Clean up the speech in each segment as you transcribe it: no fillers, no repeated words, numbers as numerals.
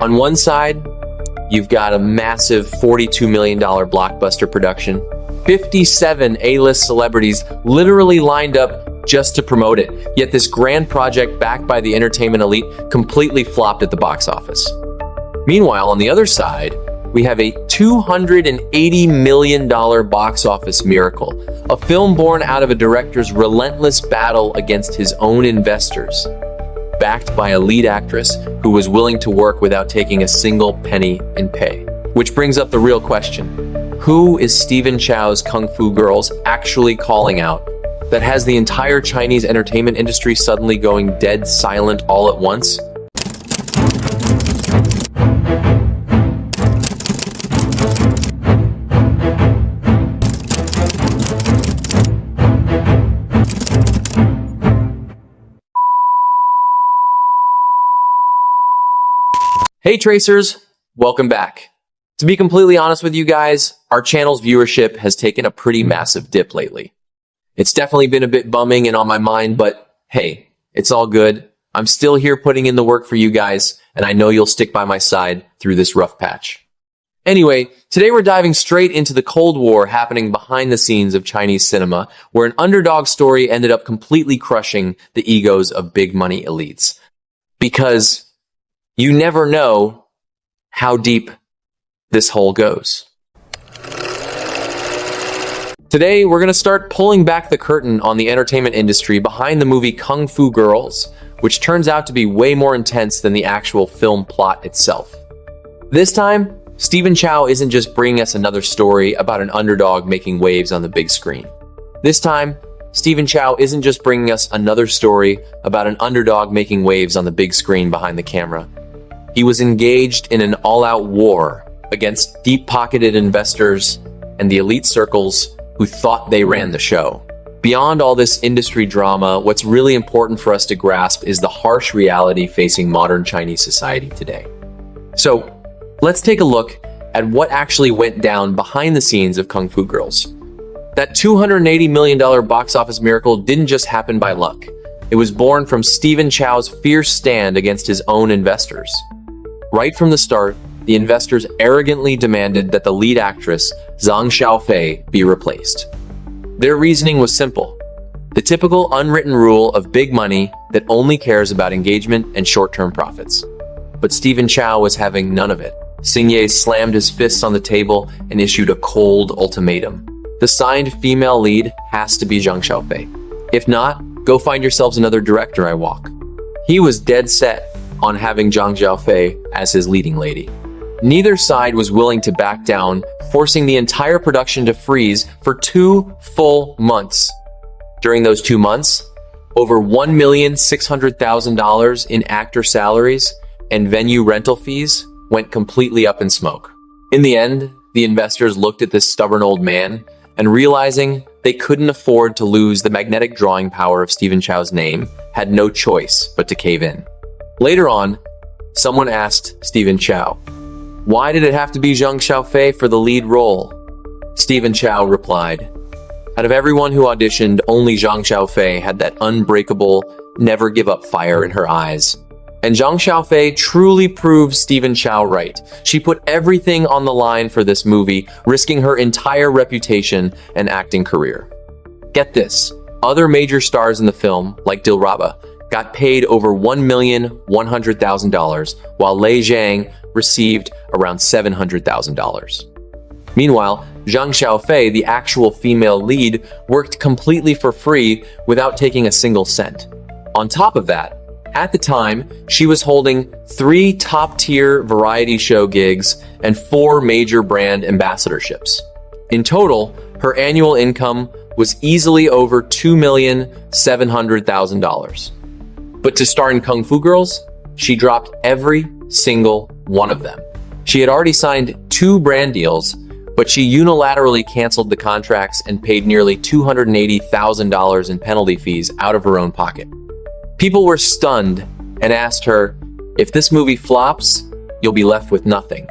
On one side, you've got a massive $42 million blockbuster production. 57 A-list celebrities literally lined up just to promote it. Yet this grand project backed by the entertainment elite completely flopped at the box office. Meanwhile, on the other side, we have a $280 million box office miracle, a film born out of a director's relentless battle against his own investors, backed by a lead actress who was willing to work without taking a single penny in pay. Which brings up the real question: who is Stephen Chow's Kung Fu Girls actually calling out that has the entire Chinese entertainment industry suddenly going dead silent all at once? Hey Tracers, welcome back. To be completely honest with you guys, our channel's viewership has taken a pretty massive dip lately. It's definitely been a bit bumming and on my mind, but hey, it's all good. I'm still here putting in the work for you guys, and I know you'll stick by my side through this rough patch. Anyway, today we're diving straight into the Cold War happening behind the scenes of Chinese cinema, where an underdog story ended up completely crushing the egos of big money elites. Because you never know how deep this hole goes. Today, we're going to start pulling back the curtain on the entertainment industry behind the movie Kung Fu Girls, which turns out to be way more intense than the actual film plot itself. This time, Stephen Chow isn't just bringing us another story about an underdog making waves on the big screen. This time, Stephen Chow isn't just bringing us another story about an underdog making waves on the big screen behind the camera. He was engaged in an all-out war against deep-pocketed investors and the elite circles who thought they ran the show. Beyond all this industry drama, what's really important for us to grasp is the harsh reality facing modern Chinese society today. So, let's take a look at what actually went down behind the scenes of Kung Fu Girls. That $280 million box office miracle didn't just happen by luck. It was born from Stephen Chow's fierce stand against his own investors. Right from the start, the investors arrogantly demanded that the lead actress, Zhang Xiaofei, be replaced. Their reasoning was simple: the typical unwritten rule of big money that only cares about engagement and short-term profits. But Stephen Chow was having none of it. Xingye slammed his fists on the table and issued a cold ultimatum. The signed female lead has to be Zhang Xiaofei. If not, go find yourselves another director, I walk. He was dead set on having Zhang Xiaofei as his leading lady. Neither side was willing to back down, forcing the entire production to freeze for 2 full months. During those 2 months, over $1,600,000 in actor salaries and venue rental fees went completely up in smoke. In the end, the investors looked at this stubborn old man and, realizing they couldn't afford to lose the magnetic drawing power of Stephen Chow's name, had no choice but to cave in. Later on, someone asked Stephen Chow, why did it have to be Zhang Xiaofei for the lead role? Stephen Chow replied, out of everyone who auditioned, only Zhang Xiaofei had that unbreakable, never-give-up fire in her eyes. And Zhang Xiaofei truly proved Stephen Chow right. She put everything on the line for this movie, risking her entire reputation and acting career. Get this, other major stars in the film, like Dilraba, got paid over $1,100,000, while Lei Zhang received around $700,000. Meanwhile, Zhang Xiaofei, the actual female lead, worked completely for free without taking a single cent. On top of that, at the time, she was holding 3 top-tier variety show gigs and 4 major brand ambassadorships. In total, her annual income was easily over $2,700,000. But to star in Kung Fu Girls, she dropped every single one of them. She had already signed 2 brand deals, but she unilaterally canceled the contracts and paid nearly $280,000 in penalty fees out of her own pocket. People were stunned and asked her, if this movie flops, you'll be left with nothing.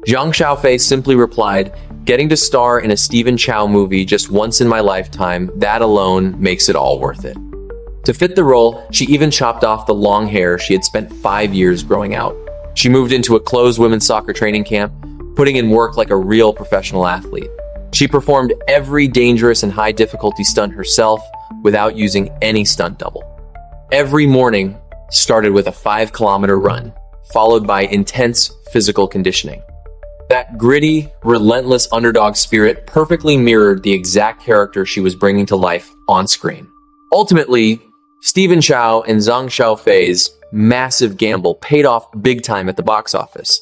Zhang Xiaofei simply replied, getting to star in a Stephen Chow movie just once in my lifetime, that alone makes it all worth it. To fit the role, she even chopped off the long hair she had spent 5 years growing out. She moved into a closed women's soccer training camp, putting in work like a real professional athlete. She performed every dangerous and high-difficulty stunt herself without using any stunt double. Every morning started with a 5-kilometer run, followed by intense physical conditioning. That gritty, relentless underdog spirit perfectly mirrored the exact character she was bringing to life on screen. Ultimately, Stephen Chow and Zhang Xiaofei's massive gamble paid off big time at the box office.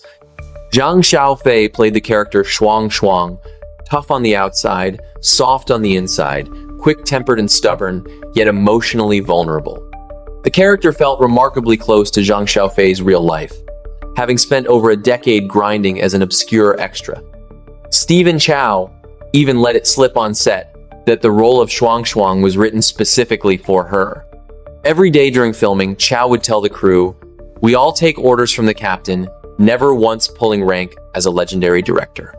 Zhang Xiaofei played the character Shuang, tough on the outside, soft on the inside, quick-tempered and stubborn, yet emotionally vulnerable. The character felt remarkably close to Zhang Xiaofei's real life, having spent over a decade grinding as an obscure extra. Stephen Chow even let it slip on set that the role of Shuang was written specifically for her. Every day during filming, Chow would tell the crew, "We all take orders from the captain, never once pulling rank as a legendary director."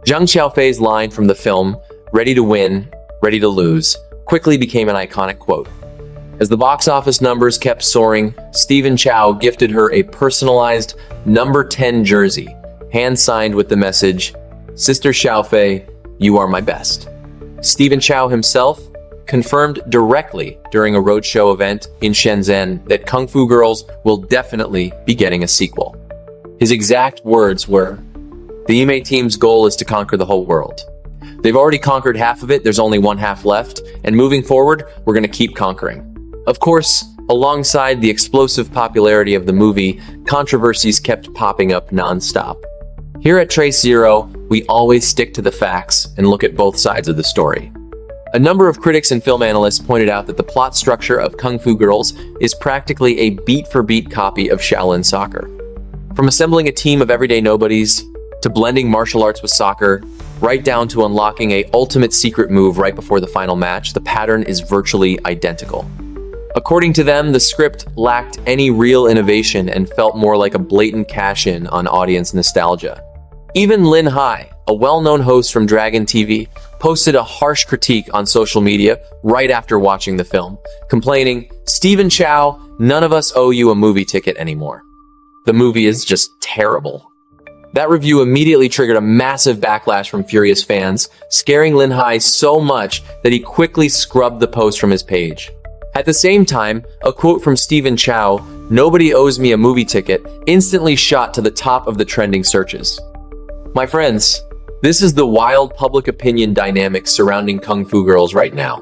Zhang Xiaofei's line from the film, "Ready to win, ready to lose," quickly became an iconic quote. As the box office numbers kept soaring, Stephen Chow gifted her a personalized number 10 jersey, hand-signed with the message, "Sister Xiaofei, you are my best." Stephen Chow himself confirmed directly during a roadshow event in Shenzhen that Kung Fu Girls will definitely be getting a sequel. His exact words were, "The Yimei team's goal is to conquer the whole world. They've already conquered half of it, there's only one half left, and moving forward, we're going to keep conquering." Of course, alongside the explosive popularity of the movie, controversies kept popping up non-stop. Here at Trace Zero, we always stick to the facts and look at both sides of the story. A number of critics and film analysts pointed out that the plot structure of Kung Fu Girls is practically a beat-for-beat copy of Shaolin soccer. From assembling a team of everyday nobodies, to blending martial arts with soccer, right down to unlocking a ultimate secret move right before the final match, the pattern is virtually identical. According to them, the script lacked any real innovation and felt more like a blatant cash-in on audience nostalgia. Even Lin Hai, a well-known host from Dragon TV, posted a harsh critique on social media right after watching the film, complaining, "Stephen Chow, none of us owe you a movie ticket anymore. The movie is just terrible." That review immediately triggered a massive backlash from furious fans, scaring Lin Hai so much that he quickly scrubbed the post from his page. At the same time, a quote from Stephen Chow, "Nobody owes me a movie ticket," instantly shot to the top of the trending searches. My friends, this is the wild public opinion dynamic surrounding Kung Fu Girls right now.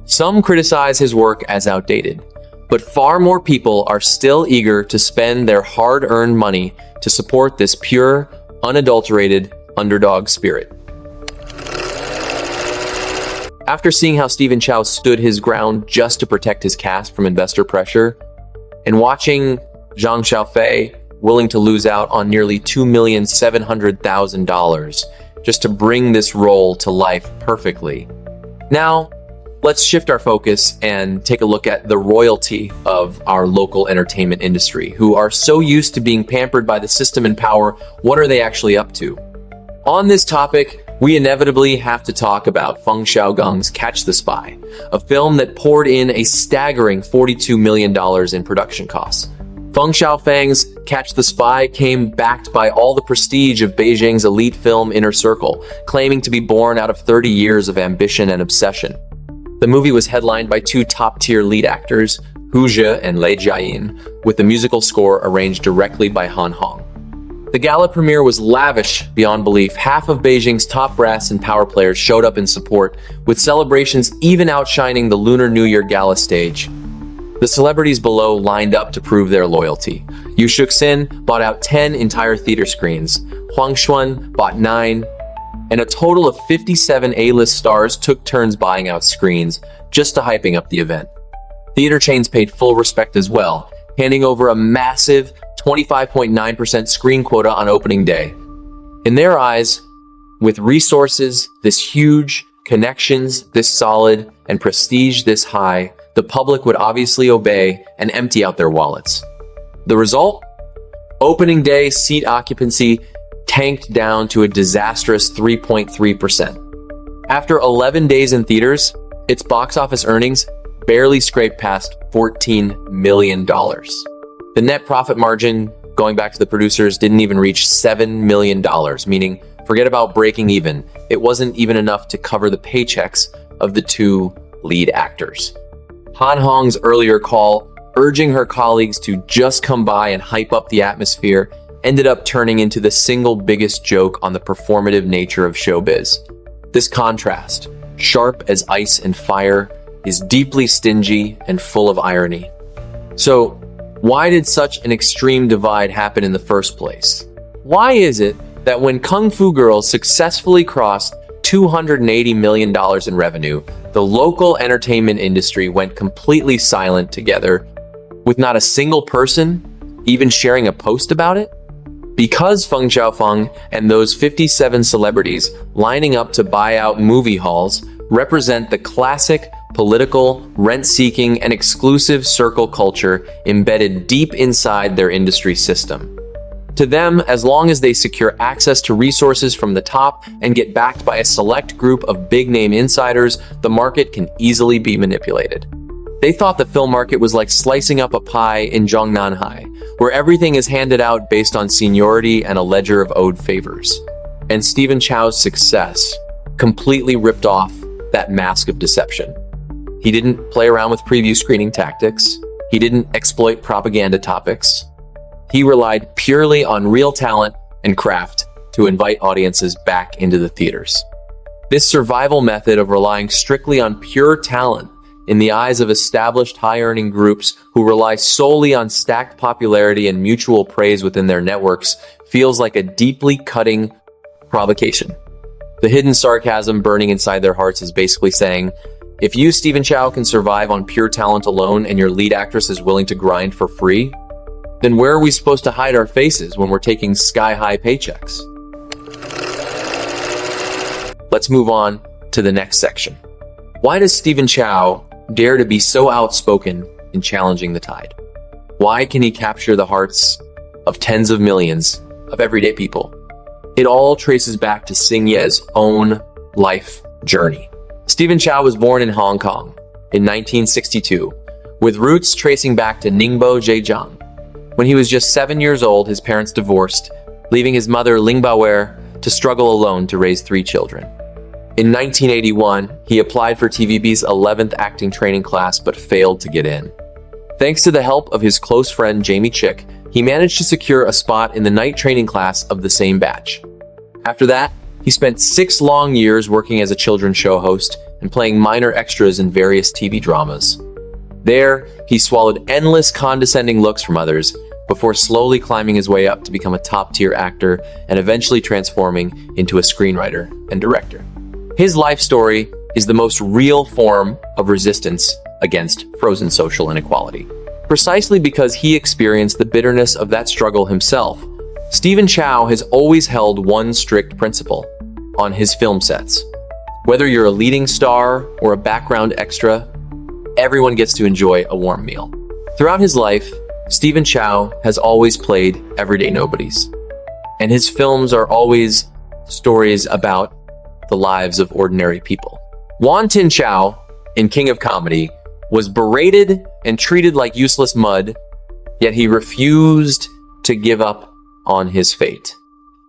Some criticize his work as outdated, but far more people are still eager to spend their hard-earned money to support this pure, unadulterated underdog spirit. After seeing how Stephen Chow stood his ground just to protect his cast from investor pressure, and watching Zhang Xiaofei willing to lose out on nearly $2,700,000 just to bring this role to life perfectly. Now, let's shift our focus and take a look at the royalty of our local entertainment industry, who are so used to being pampered by the system and power. What are they actually up to? On this topic, we inevitably have to talk about Feng Xiaogang's Catch the Spy, a film that poured in a staggering $42 million in production costs. Feng Xiaofang's Catch the Spy came backed by all the prestige of Beijing's elite film inner circle, claiming to be born out of 30 years of ambition and obsession. The movie was headlined by two top-tier lead actors, Hu Zhe and Lei Jiayin, with the musical score arranged directly by Han Hong. The gala premiere was lavish beyond belief. Half of Beijing's top brass and power players showed up in support, with celebrations even outshining the Lunar New Year gala stage. The celebrities below lined up to prove their loyalty. Yu Shuxin bought out 10 entire theater screens, Huang Xuan bought 9, and a total of 57 A-list stars took turns buying out screens just to hyping up the event. Theater chains paid full respect as well, handing over a massive 25.9% screen quota on opening day. In their eyes, with resources this huge, connections this solid, and prestige this high, the public would obviously obey and empty out their wallets. The result? Opening day seat occupancy tanked down to a disastrous 3.3%. After 11 days in theaters, its box office earnings barely scraped past $14 million. The net profit margin going back to the producers, didn't even reach $7 million, meaning forget about breaking even. It wasn't even enough to cover the paychecks of the two lead actors. Han Hong's earlier call, urging her colleagues to just come by and hype up the atmosphere, ended up turning into the single biggest joke on the performative nature of showbiz. This contrast, sharp as ice and fire, is deeply stingy and full of irony. So, why did such an extreme divide happen in the first place? Why is it that when Kung Fu Girls successfully crossed $280 million in revenue, the local entertainment industry went completely silent together, with not a single person even sharing a post about it? Because Feng Xiaofang and those 57 celebrities lining up to buy out movie halls represent the classic political, rent-seeking, and exclusive circle culture embedded deep inside their industry system. To them, as long as they secure access to resources from the top and get backed by a select group of big-name insiders, the market can easily be manipulated. They thought the film market was like slicing up a pie in Zhongnanhai, where everything is handed out based on seniority and a ledger of owed favors. And Stephen Chow's success completely ripped off that mask of deception. He didn't play around with preview screening tactics. He didn't exploit propaganda topics. He relied purely on real talent and craft to invite audiences back into the theaters. This survival method of relying strictly on pure talent in the eyes of established high-earning groups who rely solely on stacked popularity and mutual praise within their networks feels like a deeply cutting provocation. The hidden sarcasm burning inside their hearts is basically saying, if you, Stephen Chow, can survive on pure talent alone and your lead actress is willing to grind for free, then where are we supposed to hide our faces when we're taking sky-high paychecks? Let's move on to the next section. Why does Stephen Chow dare to be so outspoken in challenging the tide? Why can he capture the hearts of tens of millions of everyday people? It all traces back to Xing Ye's own life journey. Stephen Chow was born in Hong Kong in 1962, with roots tracing back to Ningbo, Zhejiang. When he was just 7 years old, his parents divorced, leaving his mother Ling Baoer to struggle alone to raise 3 children. In 1981, he applied for TVB's 11th acting training class but failed to get in. Thanks to the help of his close friend Jamie Chick, he managed to secure a spot in the night training class of the same batch. After that, he spent 6 long years working as a children's show host and playing minor extras in various TV dramas. There, he swallowed endless condescending looks from others before slowly climbing his way up to become a top-tier actor and eventually transforming into a screenwriter and director. His life story is the most real form of resistance against frozen social inequality. Precisely because he experienced the bitterness of that struggle himself, Stephen Chow has always held one strict principle on his film sets. Whether you're a leading star or a background extra, everyone gets to enjoy a warm meal. Throughout his life, Stephen Chow has always played everyday nobodies, and his films are always stories about the lives of ordinary people. Wan Tin Chow, in King of Comedy, was berated and treated like useless mud, yet he refused to give up on his fate.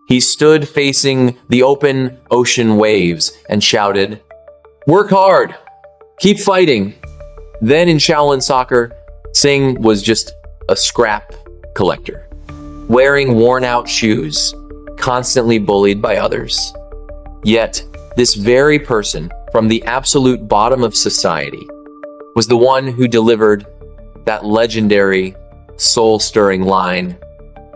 He stood facing the open ocean waves and shouted, "Work hard! Keep fighting!" Then in Shaolin Soccer, Xing was just a scrap collector, wearing worn-out shoes, constantly bullied by others. Yet, this very person, from the absolute bottom of society, was the one who delivered that legendary, soul-stirring line,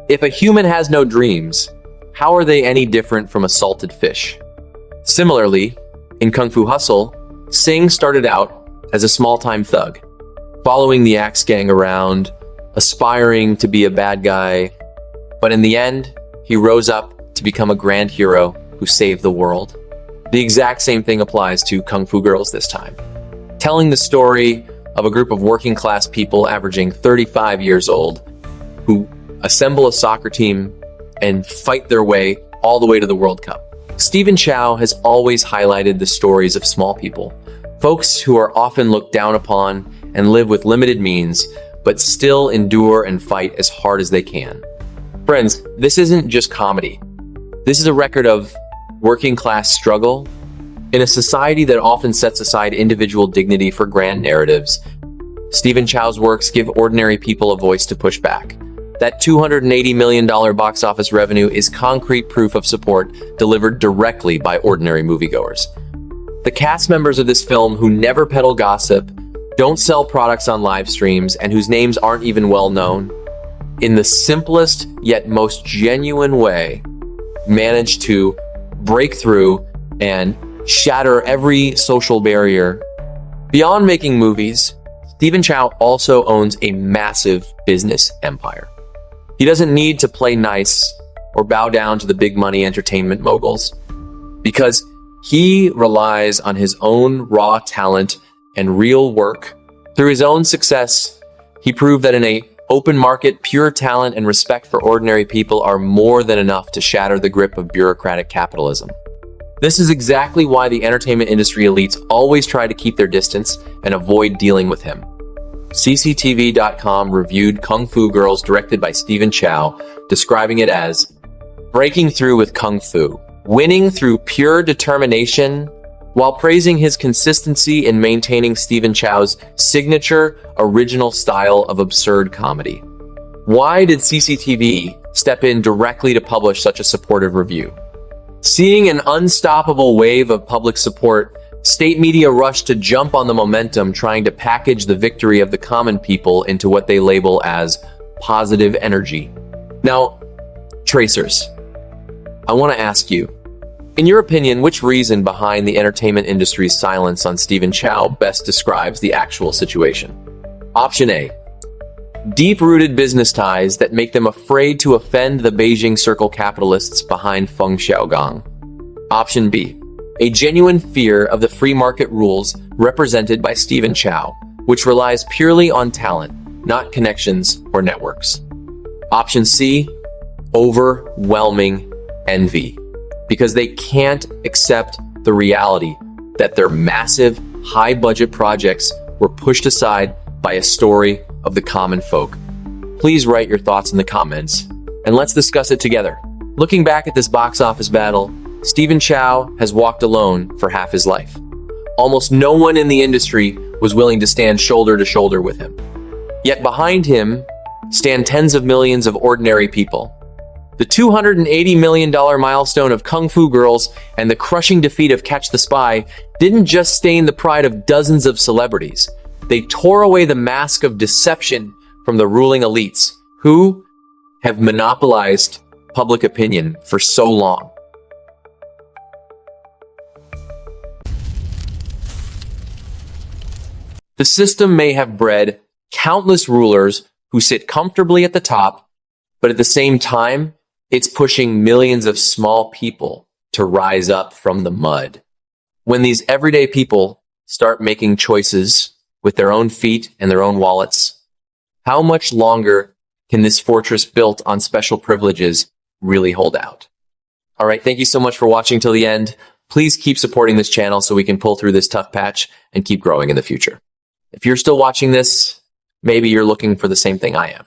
"If a human has no dreams, how are they any different from a salted fish?" Similarly, in Kung Fu Hustle, Xing started out as a small-time thug, following the Axe Gang around, aspiring to be a bad guy, but in the end, he rose up to become a grand hero who saved the world. The exact same thing applies to Kung Fu Girls this time, telling the story of a group of working-class people averaging 35 years old who assemble a soccer team and fight their way all the way to the World Cup. Stephen Chow has always highlighted the stories of small people, folks who are often looked down upon and live with limited means, but still endure and fight as hard as they can. Friends, this isn't just comedy. This is a record of working class struggle. In a society that often sets aside individual dignity for grand narratives, Stephen Chow's works give ordinary people a voice to push back. That $280 million box office revenue is concrete proof of support delivered directly by ordinary moviegoers. The cast members of this film who never peddle gossip, don't sell products on live streams, and whose names aren't even well known, in the simplest yet most genuine way, manage to break through and shatter every social barrier. Beyond making movies, Stephen Chow also owns a massive business empire. He doesn't need to play nice or bow down to the big money entertainment moguls, because he relies on his own raw talent and real work. Through his own success, he proved that in an open market, pure talent and respect for ordinary people are more than enough to shatter the grip of bureaucratic capitalism. This is exactly why the entertainment industry elites always try to keep their distance and avoid dealing with him. CCTV.com reviewed Kung Fu Girls, directed by Stephen Chow, describing it as breaking through with Kung Fu, winning through pure determination, while praising his consistency in maintaining Stephen Chow's signature, original style of absurd comedy. Why did CCTV step in directly to publish such a supportive review? Seeing an unstoppable wave of public support, state media rushed to jump on the momentum, trying to package the victory of the common people into what they label as positive energy. Now, tracers, I want to ask you, in your opinion, which reason behind the entertainment industry's silence on Stephen Chow best describes the actual situation? Option A: deep-rooted business ties that make them afraid to offend the Beijing circle capitalists behind Feng Xiaogang. Option B: a genuine fear of the free market rules represented by Stephen Chow, which relies purely on talent, not connections or networks. Option C: overwhelming envy, because they can't accept the reality that their massive, high-budget projects were pushed aside by a story of the common folk. Please write your thoughts in the comments, and let's discuss it together. Looking back at this box office battle, Stephen Chow has walked alone for half his life. Almost no one in the industry was willing to stand shoulder to shoulder with him. Yet behind him stand tens of millions of ordinary people. The $280 million milestone of Kung Fu Girls and the crushing defeat of Catch the Spy didn't just stain the pride of dozens of celebrities. They tore away the mask of deception from the ruling elites, who have monopolized public opinion for so long. The system may have bred countless rulers who sit comfortably at the top, but at the same time, it's pushing millions of small people to rise up from the mud. When these everyday people start making choices with their own feet and their own wallets, how much longer can this fortress built on special privileges really hold out? All right, thank you so much for watching till the end. Please keep supporting this channel so we can pull through this tough patch and keep growing in the future. If you're still watching this, maybe you're looking for the same thing I am.